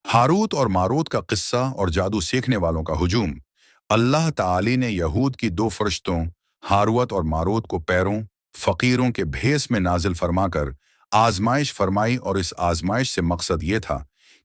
Harut और Marut का किस्सा और जादू सीखने वालों का हुजूम। अल्लाह ताली ने यहूद की दो फरिश्तों हारूत और मारूत को पैरों फ़कीरों के भेस में नाजिल फरमाकर आजमाइश फरमाई, और इस आजमाइश से मकसद ये था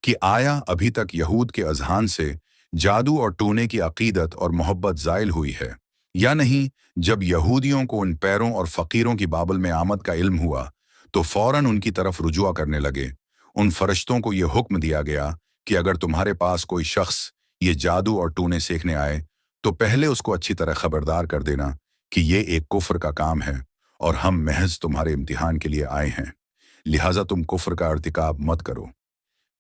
कि आया अभी तक यहूद के अजहान से जादू और टूने की अकीदत और मोहब्बत ज़ाइल हुई है या नहीं। जब यहूदियों को उन पैरों और फ़कीरों की बाबल में आमद का इल्म हुआ तो फ़ौरन उनकी तरफ रुजुआ करने लगे। उन फरिश्तों को यह हुक्म दिया गया कि अगर तुम्हारे पास कोई शख्स ये जादू और टूने सीखने आए तो पहले उसको अच्छी तरह खबरदार कर देना कि ये एक कुफ्र का काम है और हम महज तुम्हारे इम्तिहान के लिए आए हैं, लिहाजा तुम कुफ्र का अर्तिकाब मत करो।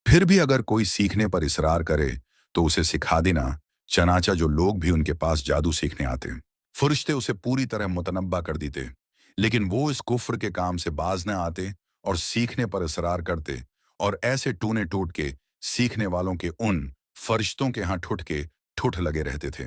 फिर भी अगर कोई सीखने पर इसरार करे तो उसे सिखा देना, चनाचा जो लोग भी उनके पास जादू सीखने आते फरिश्ते उसे पूरी तरह मुतनब्बा कर देते, लेकिन वो इस कुफ्र के काम से बाज न आते और सीखने पर इसरार करते, और ऐसे टूने टूट के सीखने वालों के उन फरिश्तों के यहाँ ठुठ लगे रहते थे।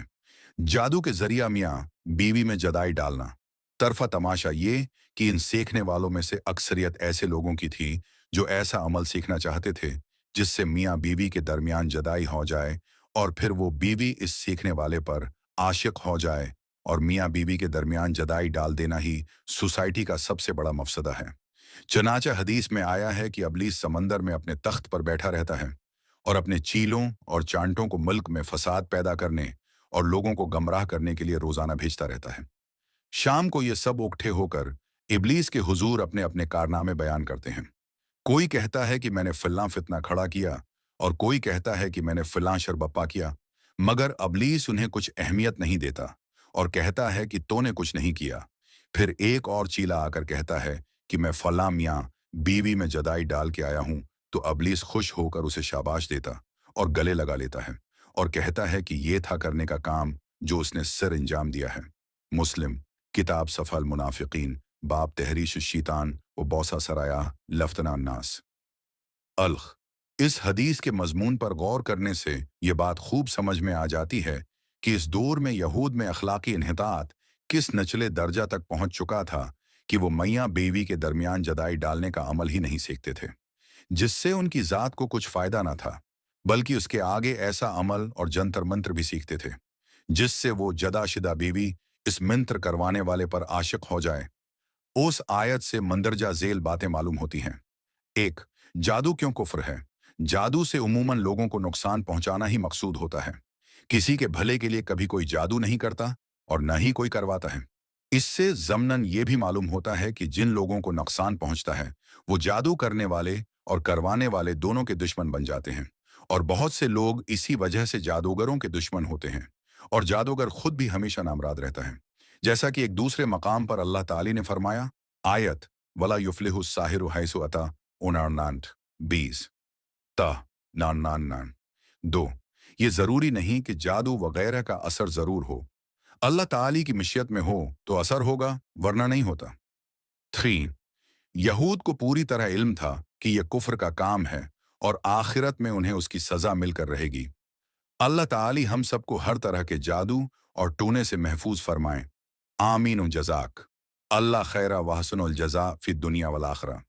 जादू के जरिया मियाँ बीवी में जदाई डालना। तरफा तमाशा ये कि इन सीखने वालों में से अक्सरियत ऐसे लोगों की थी जो ऐसा अमल सीखना चाहते थे जिससे मियाँ बीवी के दरमियान जदाई हो जाए, और फिर वो बीवी इस सीखने वाले पर आशिक हो जाए, और मियाँ बीवी के दरमियान जदाई डाल देना ही सोसाइटी का सबसे बड़ा मफसदा है। चनाचा हदीस में आया है कि अबलीस समंदर में अपने तख्त पर बैठा रहता है और अपने चीलों और चांटों को मुल्क में फसाद पैदा करने और लोगों को गमराह करने के लिए रोजाना भेजता रहता है। शाम को ये सब इकट्ठे होकर इबलीस के हुजूर अपने अपने कारनामे बयान करते हैं। कोई कहता है कि मैंने फिल्लां फितना खड़ा किया, और कोई कहता है कि मैंने फिल्लां शर बप्पा किया, मगर अबलीस उन्हें कुछ अहमियत नहीं देता और कहता है कि तूने कुछ नहीं किया। फिर एक और चीला आकर कहता है कि मैं फलां मियाँ बीवी में जदाई डाल के आया हूं, तो अबलीस खुश होकर उसे शाबाश देता और गले लगा लेता है और कहता है कि ये था करने का काम जो उसने सिर इंजाम दिया है। मुस्लिम किताब सफल मुनाफिकीन बाब तहरीश शैतान व बौसा सराया लफ्तना नास अल्ख। इस हदीस के मजमून पर गौर करने से ये बात खूब समझ में आ जाती है कि इस दौर में यहूद में अखलाकी इन्हितात किस नचले दर्जा तक पहुंच चुका था कि वो मियाँ बीवी के दरमियान जदाई डालने का अमल ही नहीं सीखते थे, जिससे उनकी ज़ात को कुछ फ़ायदा ना था, बल्कि उसके आगे ऐसा अमल और जंतर मंत्र भी सीखते थे जिससे वो जदाशिदा बीवी इस मंत्र करवाने वाले पर आशिक हो जाए। उस आयत से मंदरजा झेल बातें मालूम होती हैं। एक, जादू क्यों कुफ्र है? जादू से उमूमन लोगों को नुकसान पहुंचाना ही मकसूद होता है। किसी के भले के लिए कभी कोई जादू नहीं करता और न ही कोई करवाता है। इससे ज़मनन ये भी मालूम होता है कि जिन लोगों को नुकसान पहुंचता है वो जादू करने वाले और करवाने वाले दोनों के दुश्मन बन जाते हैं, और बहुत से लोग इसी वजह से जादूगरों के दुश्मन होते हैं, और जादूगर खुद भी हमेशा नामराद रहता है। जैसा कि एक दूसरे मकाम पर अल्लाह ताली ने फरमाया, आयत वला युफ्लिहु साहिरु हैसु अता 20 ता 2। ये जरूरी नहीं कि जादू वगैरह का असर जरूर हो, अल्लाह ताली की मिशियत में हो तो असर होगा, वरना नहीं होता। 3, यहूद को पूरी तरह इल्म था कि यह कुफ्र का काम है और आखिरत में उन्हें उसकी सजा मिलकर रहेगी। अल्लाह ताली हम सबको हर तरह के जादू और टूने से महफूज फरमाएं। आमीन जजाक। अल्लाह खैरा वहसनुल जजा फिद दुनिया वल आखिरा।